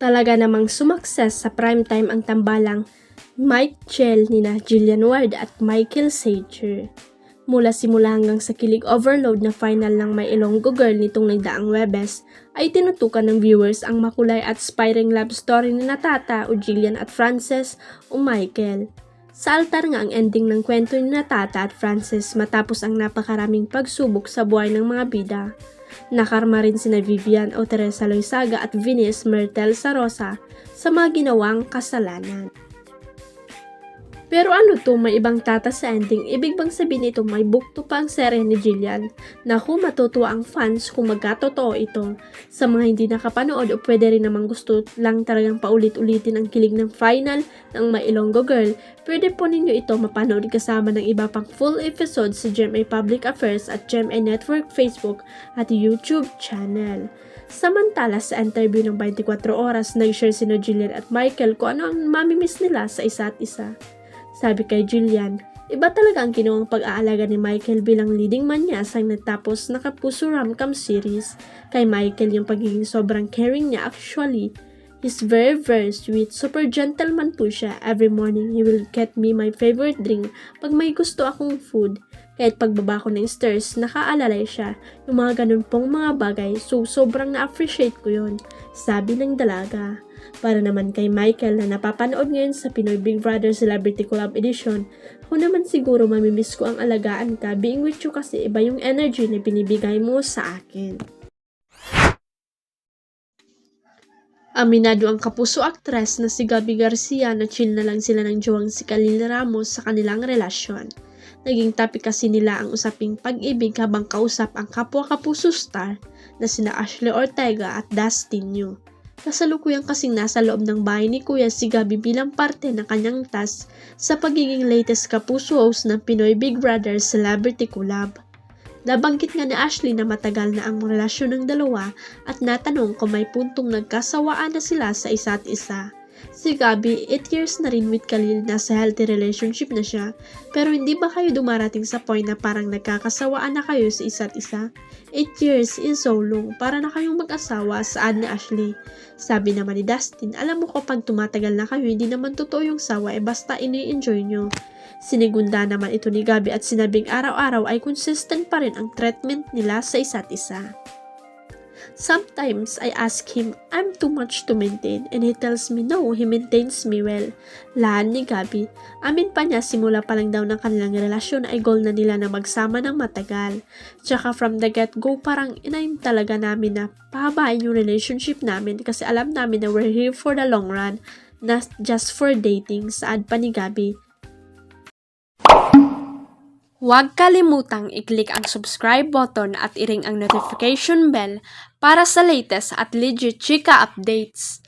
Talaga namang sumakses sa primetime ang tambalang Michael nina Jillian Ward at Michael Sager. Mula simula hanggang sa kilig overload na final ng My Ilonggo Girl nitong nagdaang Webes, ay tinutukan ng viewers ang makulay at inspiring love story ni Tata o Jillian at Frances o Michael. Sa altar nga ang ending ng kwento ni Tata at Frances matapos ang napakaraming pagsubok sa buhay ng mga bida. Nakarma rin sina Vivian o Teresa Loizaga at Venus Myrtle Sarosa sa mga ginawang kasalanan. Pero ano to, may ibang tata sa ending? Ibig bang sabihin ito may bukto pa ang serye ni Jillian? Naku, matutuwa ang fans kung magkatotoo ito. Sa mga hindi nakapanood o pwede rin namang gusto lang talagang paulit-ulitin ang kilig ng final ng My Ilonggo Girl, pwede po ninyo ito mapanood kasama ng iba pang full episodes sa GMA Public Affairs at GMA Network Facebook at YouTube channel. Samantala sa interview ng 24 oras, nag-share sina Jillian at Michael kung ano ang mamimiss nila sa isa't isa. Sabi kay Jillian, iba talaga ang ginawang pag-aalaga ni Michael bilang leading man niya sa natapos na Kapuso rom-com series. Kay Michael yung pagiging sobrang caring niya actually. He's very sweet, super gentleman po siya. Every morning, he will get me my favorite drink pag may gusto akong food. Kahit pagbaba ko ng stairs, nakaalalay siya. Yung mga ganun pong mga bagay, so sobrang na-appreciate ko yun. Sabi ng dalaga. Para naman kay Michael na napapanood ngayon sa Pinoy Big Brother Celebrity Collab Edition, ako naman siguro mamimiss ko ang alagaan ka, being with you kasi iba yung energy na binibigay mo sa akin. Aminado ang Kapuso actress na si Gabby Garcia na chill na lang sila ng jowang si Khalil Ramos sa kanilang relasyon. Naging topic kasi nila ang usaping pag-ibig habang kausap ang kapwa Kapuso star na sina Ashley Ortega at Dustin Yu. Kasalukuyan kasing nasa loob ng bahay ni Kuya si Gabby bilang parte ng kanyang task sa pagiging latest Kapuso host ng Pinoy Big Brother Celebrity Collab. Nabanggit nga ni Ashley na matagal na ang relasyon ng dalawa at natanong kung may puntong nagkasawaan na sila sa isa't isa. Si Gabby, 8 years na rin with Khalil, nasa healthy relationship na siya. Pero hindi ba kayo dumarating sa point na parang nagkakasawaan na kayo sa isa't isa? 8 years is so long, para na kayong mag-asawa, saad ni Ashley. Sabi naman ni Dustin, alam mo ko pag tumatagal na kayo, hindi naman totoo yung sawa, basta ini-enjoy nyo. Sinigunda naman ito ni Gabby at sinabing araw-araw ay consistent pa rin ang treatment nila sa isa't isa. Sometimes I ask him, I'm too much to maintain, and he tells me no, he maintains me well. Lahan ni Gabby. Amin pa niya simula pa lang daw ng kanilang relasyon ay goal na nila na magsama ng matagal. Tsaka from the get-go parang inaim talaga namin na pahabain yung relationship namin kasi alam namin na we're here for the long run, not just for dating, saad pa ni Gabby. Huwag kalimutang i-click ang subscribe button at i-ring ang notification bell para sa latest at legit chika updates.